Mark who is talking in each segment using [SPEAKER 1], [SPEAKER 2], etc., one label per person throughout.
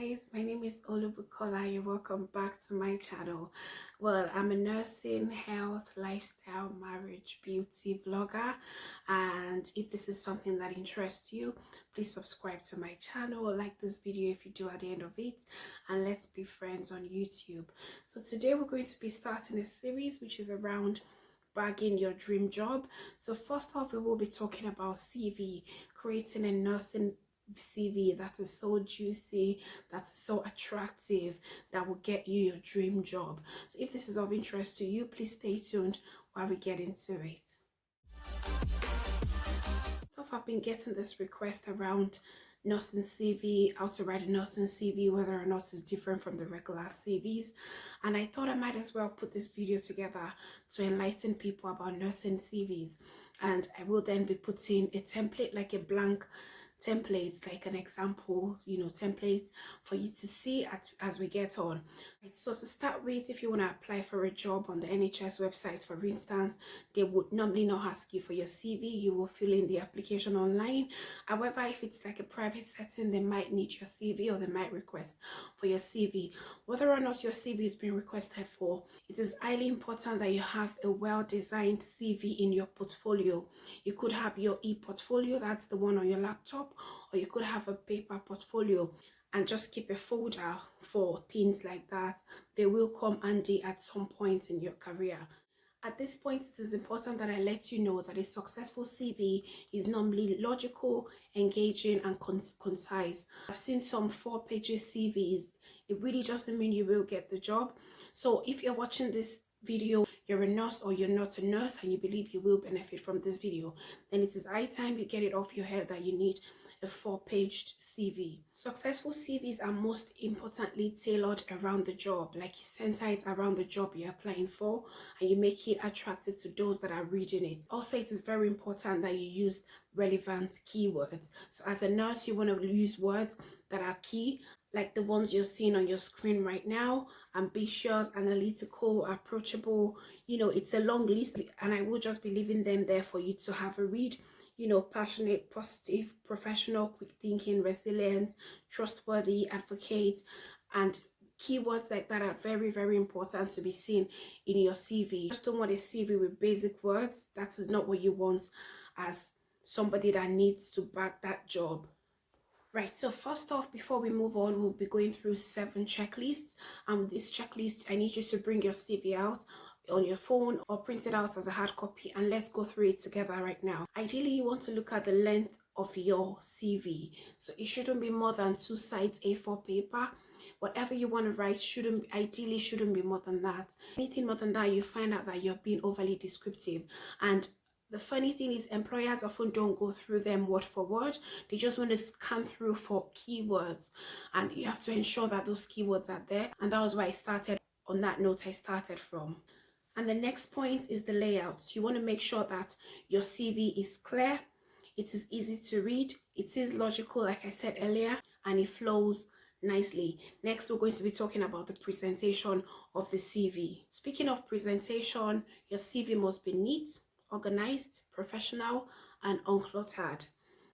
[SPEAKER 1] guys, my name is Olubukola. You're welcome back to my channel. Well, I'm a nursing, health, lifestyle, marriage, beauty vlogger, and if this is something that interests you, please subscribe to my channel, like this video if you do at the end of it, and let's be friends on YouTube. So today we're going to be starting a series which is around bagging your dream job. So first off, we will be talking about CV, creating a nursing CV that is so juicy, that's so attractive, that will get you your dream job. So if this is of interest to you, please stay tuned while we get into it. So I've been getting this request around nursing CV, how to write a nursing CV, whether or not it's different from the regular CVs, and I thought I might as well put this video together to enlighten people about nursing CVs. And I will then be putting a template, like a blank templates, like an example, templates for you to see as we get on. Right, so to start with, if you want to apply for a job on the NHS website, for instance, they would normally not ask you for your CV. You will fill in the application online. However, if it's like a private setting, they might need your CV, or they might request for your CV. Whether or not your CV is being requested for, it is highly important that you have a well-designed CV in your portfolio. You could have your e-portfolio, that's the one on your laptop, or you could have a paper portfolio and just keep a folder for things like that. They will come handy at some point in your career. At this point, it is important that I let you know that a successful CV is normally logical, engaging, and concise. I've seen some 4-page CVs. It really doesn't mean you will get the job. So if you're watching this video, you're a nurse or you're not a nurse, and you believe you will benefit from this video, then it is high time you get it off your head that you need a 4-page CV. Successful CVs are most importantly tailored around the job, like you center it around the job you're applying for, and you make it attractive to those that are reading it. Also, it is very important that you use relevant keywords. So as a nurse, you want to use words that are key, like the ones you're seeing on your screen right now: ambitious, analytical, approachable. It's a long list, and I will just be leaving them there for you to have a read. Passionate, positive, professional, quick thinking, resilient, trustworthy, advocate, and keywords like that are very, very important to be seen in your CV. You just don't want a CV with basic words. That is not what you want as somebody that needs to back that job. Right, so first off, before we move on, we'll be going through 7 checklists. And with this checklist, I need you to bring your CV out on your phone or print it out as a hard copy, and let's go through it together right now. Ideally, you want to look at the length of your CV. So it shouldn't be more than 2 sides A4 paper. Whatever you want to write ideally shouldn't be more than that. Anything more than that, you find out that you're being overly descriptive. And the funny thing is, employers often don't go through them word for word. They just want to scan through for keywords, and you have to ensure that those keywords are there. And that was why I started on that note I started from. And the next point is the layout. You want to make sure that your CV is clear, it is easy to read, it is logical, like I said earlier, and it flows nicely. Next, we're going to be talking about the presentation of the CV. Speaking of presentation, your CV must be neat, organized, professional, and uncluttered.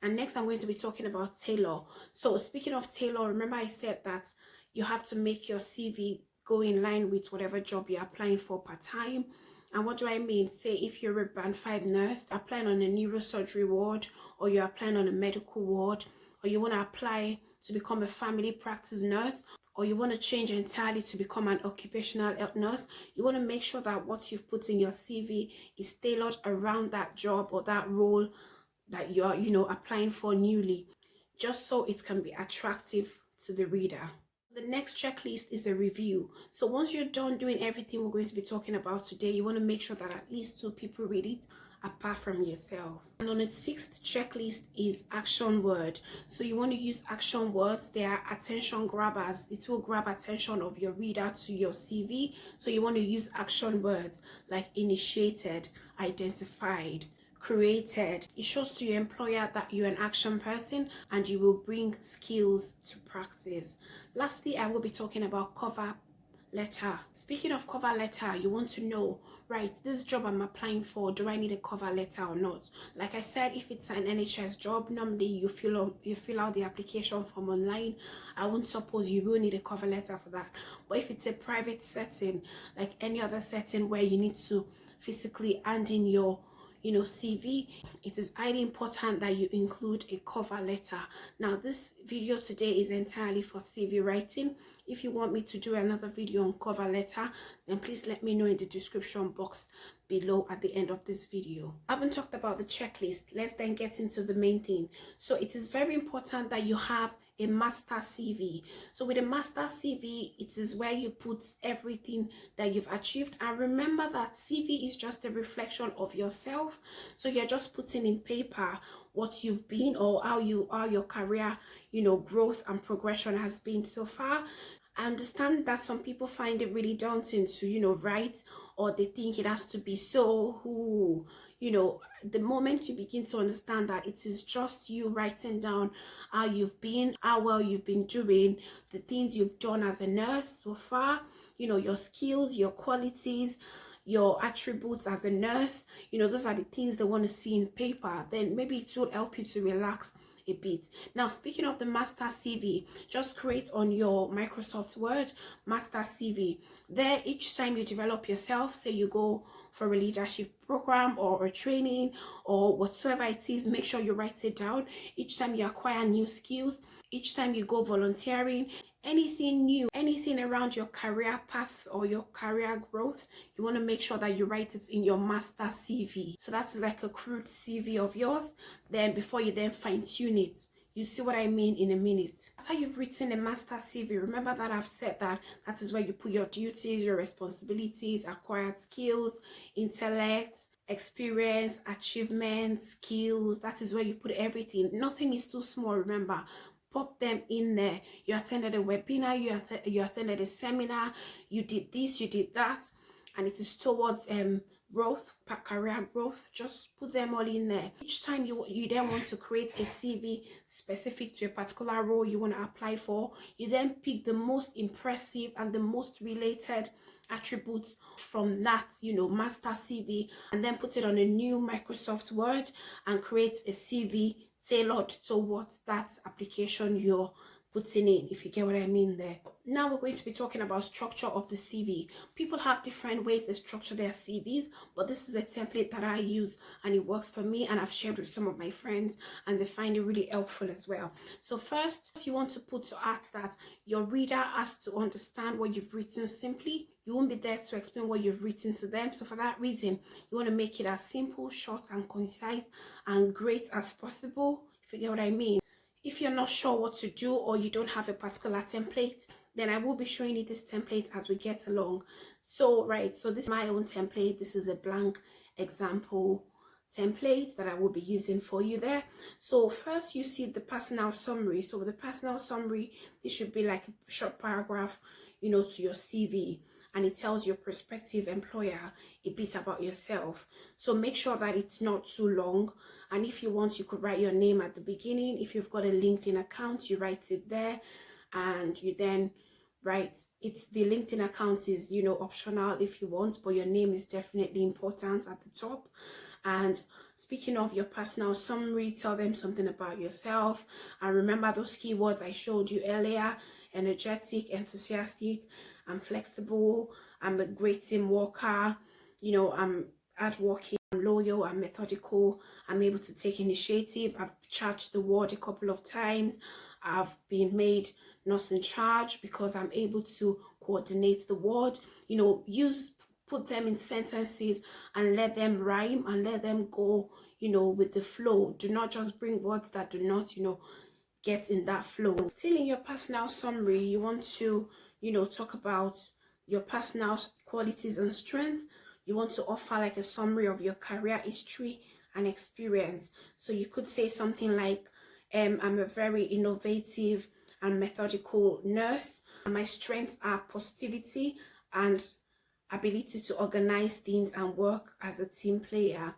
[SPEAKER 1] And next, I'm going to be talking about tailor. So speaking of tailor, remember I said that you have to make your CV go in line with whatever job you're applying for part-time. And what do I mean? Say if you're a band 5 nurse applying on a neurosurgery ward, or you're applying on a medical ward, or you want to apply to become a family practice nurse, or you want to change entirely to become an occupational health nurse, you want to make sure that what you've put in your CV is tailored around that job or that role that you're applying for newly, just so it can be attractive to the reader. The next checklist is a review. So once you're done doing everything we're going to be talking about today, you want to make sure that at least 2 people read it apart from yourself. And on the 6th checklist is action word. So you want to use action words. They are attention grabbers. It will grab attention of your reader to your CV. So you want to use action words like initiated, identified, created. It shows to your employer that you're an action person and you will bring skills to practice. Lastly, I will be talking about cover letter. Speaking of cover letter, you want to know, right, this job I'm applying for, do I need a cover letter or not? Like I said, if it's an NHS job, normally you fill out the application form online. I won't suppose you will need a cover letter for that. But if it's a private setting, like any other setting where you need to physically hand in your CV, it is highly important that you include a cover letter. Now this video today is entirely for CV writing. If you want me to do another video on cover letter, then please let me know in the description box below at the end of this video. I haven't talked about the checklist. Let's then get into the main thing. So it is very important that you have a master CV. So with a master CV, it is where you put everything that you've achieved. And remember that CV is just a reflection of yourself. So you're just putting in paper what you've been, or how your career, growth and progression has been so far. I understand that some people find it really daunting to, write, or they think it has to be so, the moment you begin to understand that it is just you writing down how you've been, how well you've been doing, the things you've done as a nurse so far, your skills, your qualities, your attributes as a nurse, those are the things they want to see in paper, then maybe it will help you to relax a bit. Now, speaking of the master CV, just create on your Microsoft Word master CV. There, each time you develop yourself, say you go for a leadership program or a training or whatsoever it is, make sure you write it down. Each time you acquire new skills, each time you go volunteering, anything new, anything around your career path or your career growth, you want to make sure that you write it in your master CV. So that's like a crude CV of yours. Then before you then fine-tune it, you see what I mean in a minute. After you've written a master CV, remember that I've said that is where you put your duties, your responsibilities, acquired skills, intellect, experience, achievements, skills. That is where you put everything. Nothing is too small, remember. Pop them in there. You attended a webinar, you attended a seminar, you did this, you did that, and it is towards growth, career growth. Just put them all in there. Each time you then want to create a CV specific to a particular role you want to apply for, you then pick the most impressive and the most related attributes from that master CV, and then put it on a new Microsoft Word and create a CV tailored towards that application you're putting in, if you get what I mean there. Now we're going to be talking about structure of the CV. People have different ways they structure their CVs, but this is a template that I use and it works for me, and I've shared with some of my friends and they find it really helpful as well. So first, you want to put to act that your reader has to understand what you've written simply. You won't be there to explain what you've written to them. So for that reason, you want to make it as simple, short and concise and great as possible, if you get what I mean. If you're not sure what to do or you don't have a particular template, then I will be showing you this template as we get along. So this is my own template. This is a blank example template that I will be using for you there. So first you see the personal summary. So with the personal summary, this should be like a short paragraph, to your CV, and it tells your prospective employer a bit about yourself. So make sure that it's not too long, and if you want, you could write your name at the beginning. If you've got a LinkedIn account, you write it there, and you then write the LinkedIn account is optional if you want, but your name is definitely important at the top. And speaking of your personal summary, tell them something about yourself, and remember those keywords I showed you earlier: energetic, enthusiastic, I'm flexible, I'm a great team worker, I'm hardworking, I'm loyal, I'm methodical, I'm able to take initiative, I've charged the ward a couple of times, I've been made nurse in charge because I'm able to coordinate the ward. Put them in sentences and let them rhyme and let them go, with the flow. Do not just bring words that do not, get in that flow. Still in your personal summary, you want to talk about your personal qualities and strengths. You want to offer like a summary of your career history and experience. So you could say something like, I'm a very innovative and methodical nurse. My strengths are positivity and ability to organize things and work as a team player.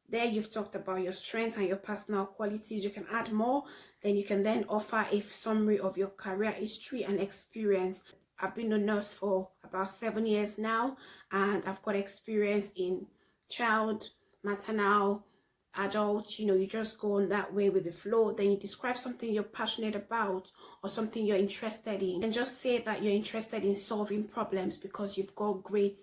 [SPEAKER 1] There you've talked about your strengths and your personal qualities. You can add more. Then you can then offer a summary of your career history and experience. I've been a nurse for about 7 years now, and I've got experience in child, maternal, adult. You know, you just go on that way with the flow. Then you describe something you're passionate about or something you're interested in, and just say that you're interested in solving problems because you've got great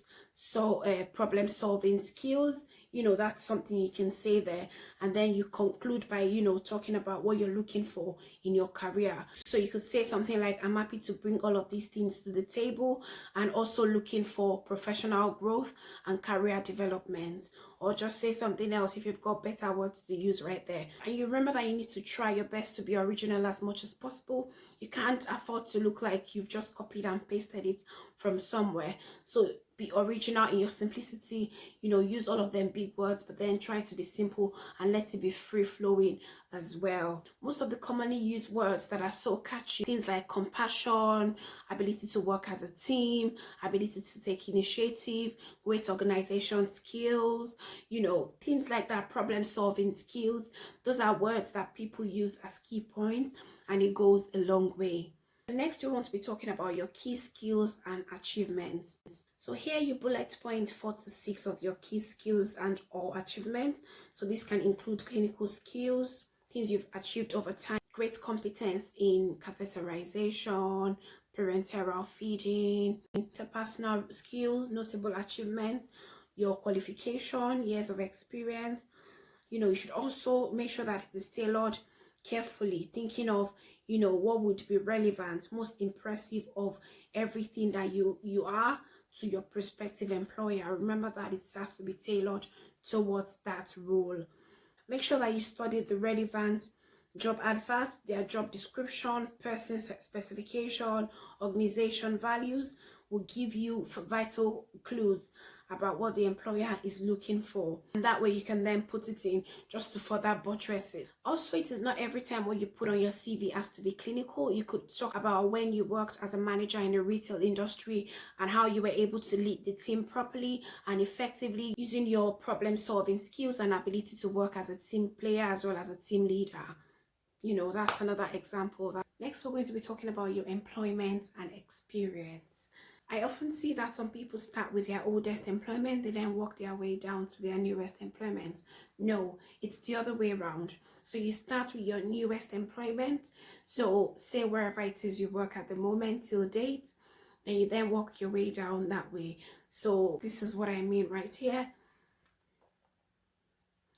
[SPEAKER 1] problem solving skills. You know, that's something you can say there. And then you conclude by, you know, talking about what you're looking for in your career. So you could say something like, I'm happy to bring all of these things to the table, and also looking for professional growth and career development. Or just say something else if you've got better words to use right there. And you remember that you need to try your best to be original as much as possible. You can't afford to look like you've just copied and pasted it from somewhere. So be original in your simplicity. You know, use all of them big words, but then try to be simple and let it be free flowing as well. Most of the commonly used words that are so catchy, things like compassion, ability to work as a team, ability to take initiative, great organization skills, you know, things like that, problem solving skills. Those are words that people use as key points, and it goes a long way. Next, we want to be talking about your key skills and achievements. So here you bullet point 4 to 6 of your key skills and or achievements. So this can include clinical skills, things you've achieved over time, great competence in catheterization, parenteral feeding, interpersonal skills, notable achievements, your qualification, years of experience. You know, you should also make sure that it is tailored carefully, thinking of, you know, what would be relevant, most impressive of everything that you are to your prospective employer. Remember that it has to be tailored towards that role. Make sure that you study the relevant job adverts, their job description, person specification, organization values will give you vital clues about what the employer is looking for, and that way you can then put it in just to further buttress it. Also, it is not every time what you put on your CV has to be clinical. You could talk about when you worked as a manager in the retail industry and how you were able to lead the team properly and effectively using your problem solving skills and ability to work as a team player as well as a team leader. You know, that's another example. Next, we're going to be talking about your employment and experience. I often see that some people start with their oldest employment, they then work their way down to their newest employment. No, it's the other way around. So you start with your newest employment. So say wherever it is you work at the moment till date, and you then work your way down that way. So this is what I mean right here.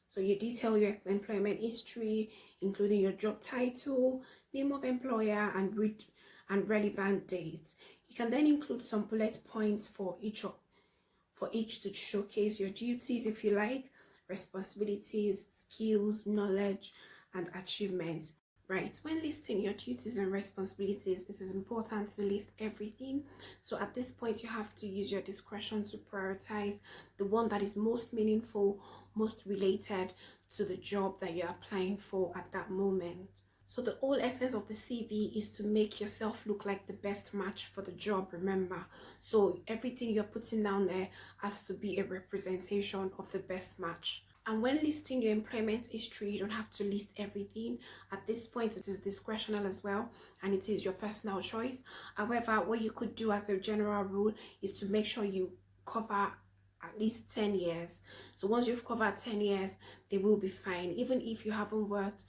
[SPEAKER 1] So you detail your employment history, including your job title, name of employer, and relevant dates. You can then include some bullet points for each to showcase your duties, if you like, responsibilities, skills, knowledge, and achievements. Right, when listing your duties and responsibilities, it is important to list everything. So at this point, you have to use your discretion to prioritize the one that is most meaningful, most related to the job that you're applying for at that moment. So the whole essence of the CV is to make yourself look like the best match for the job, remember. So everything you're putting down there has to be a representation of the best match. And when listing your employment history, you don't have to list everything. At this point, it is discretional as well, and it is your personal choice. However, what you could do as a general rule is to make sure you cover at least 10 years. So once you've covered 10 years, they will be fine. Even if you haven't worked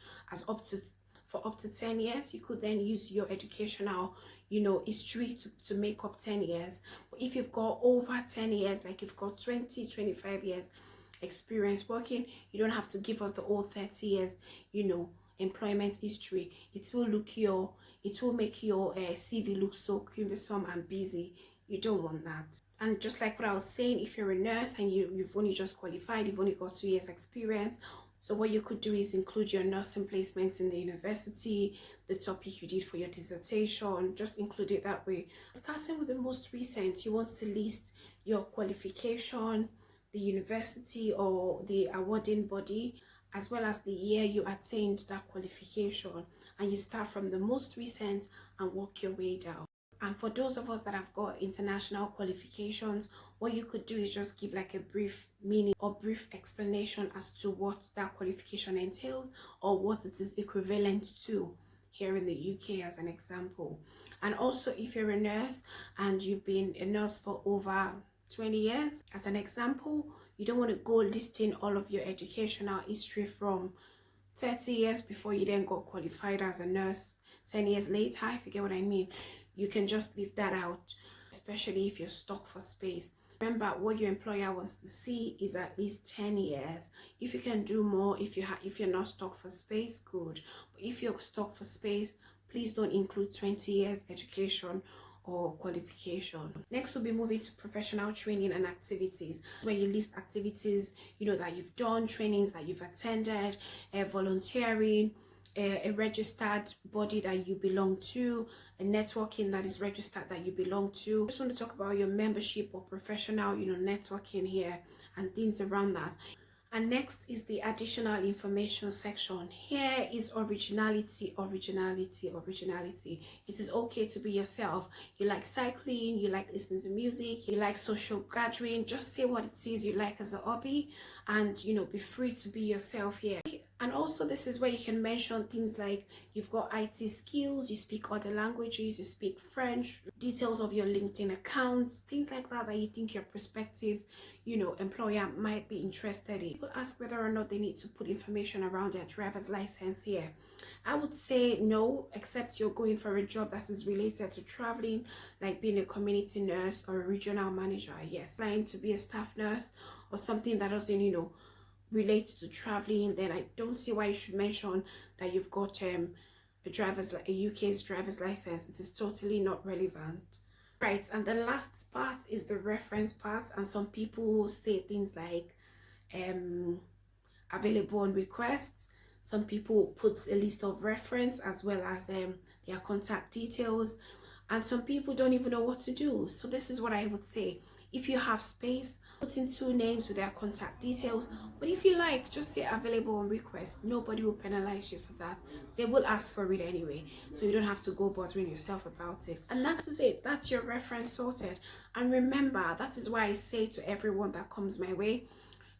[SPEAKER 1] for up to 10 years, you could then use your educational, you know, history to make up 10 years. But if you've got over 10 years, like you've got 20-25 years experience working, you don't have to give us the whole 30 years, you know, employment history. It will make your CV look so cumbersome and busy. You don't want that. And just like what I was saying, if you're a nurse and you've only just qualified, you've only got 2 years experience, so what you could do is include your nursing placements in the university, the topic you did for your dissertation, just include it that way. Starting with the most recent, you want to list your qualification, the university or the awarding body, as well as the year you attained that qualification. And you start from the most recent and work your way down. And for those of us that have got international qualifications, what you could do is just give like a brief meaning or brief explanation as to what that qualification entails or what it is equivalent to. here in the UK as an example. And also if you're a nurse and you've been a nurse for over 20 years as an example, you don't want to go listing all of your educational history from 30 years before you then got qualified as a nurse 10 years later, if you get what I mean. You can just leave that out, especially if you're stuck for space. Remember, what your employer wants to see is at least 10 years. If you can do more, if you're not stuck for space, good. But if you're stuck for space, please don't include 20 years education or qualification. Next, we'll be moving to professional training and activities, where you list activities that you've done, trainings that you've attended, volunteering, a registered body that you belong to, a networking that is registered that you belong to. I just want to talk about your membership or professional networking here and things around that. And next is the additional information section. Here is originality, originality, originality. It is okay to be yourself. You like cycling, you like listening to music, you like social gathering. Just say what it is you like as a hobby, and be free to be yourself here. And also, this is where you can mention things like you've got IT skills, you speak other languages, you speak French, details of your LinkedIn accounts, things like that you think your prospective employer might be interested in. People ask whether or not they need to put information around their driver's license here. I would say no, except you're going for a job that is related to traveling, like being a community nurse or a regional manager. Yes, trying to be a staff nurse or something that doesn't relate to traveling, then I don't see why you should mention that you've got a UK's driver's license. It is totally not relevant. Right, and the last part is the reference part, and some people say things like available on requests. Some people put a list of reference as well as their contact details, and some people don't even know what to do. So this is what I would say: if you have space, put in 2 names with their contact details. But if you like, just say available on request. Nobody will penalize you for that. They will ask for it anyway, so you don't have to go bothering yourself about it. And that is it. That's your reference sorted. And remember, that is why I say to everyone that comes my way,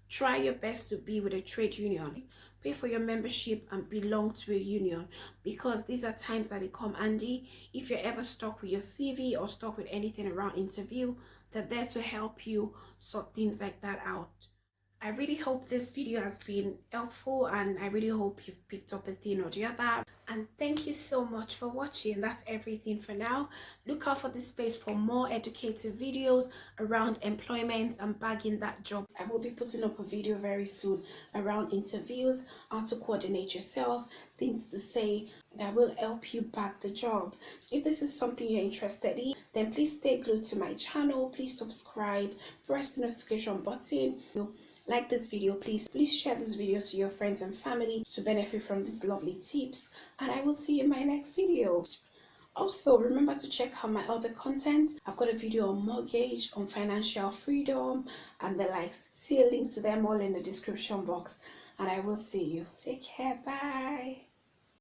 [SPEAKER 1] try your best to be with a trade union. Pay for your membership and belong to a union, because these are times that they come handy. If you're ever stuck with your CV or stuck with anything around interview, they're there to help you sort things like that out. I really hope this video has been helpful, and I really hope you've picked up a thing or the other. And thank you so much for watching. That's everything for now. Look out for this space for more educative videos around employment and bagging that job. I will be putting up a video very soon around interviews, how to coordinate yourself, things to say that will help you bag the job. So if this is something you're interested in, then please stay glued to my channel. Please subscribe, press the notification button. Like this video, please share this video to your friends and family to benefit from these lovely tips, and I will see you in my next video. Also, remember to check out my other content. I've got a video on mortgage, on financial freedom, and the likes. See a link to them all in the description box, and I will see you. Take care. Bye.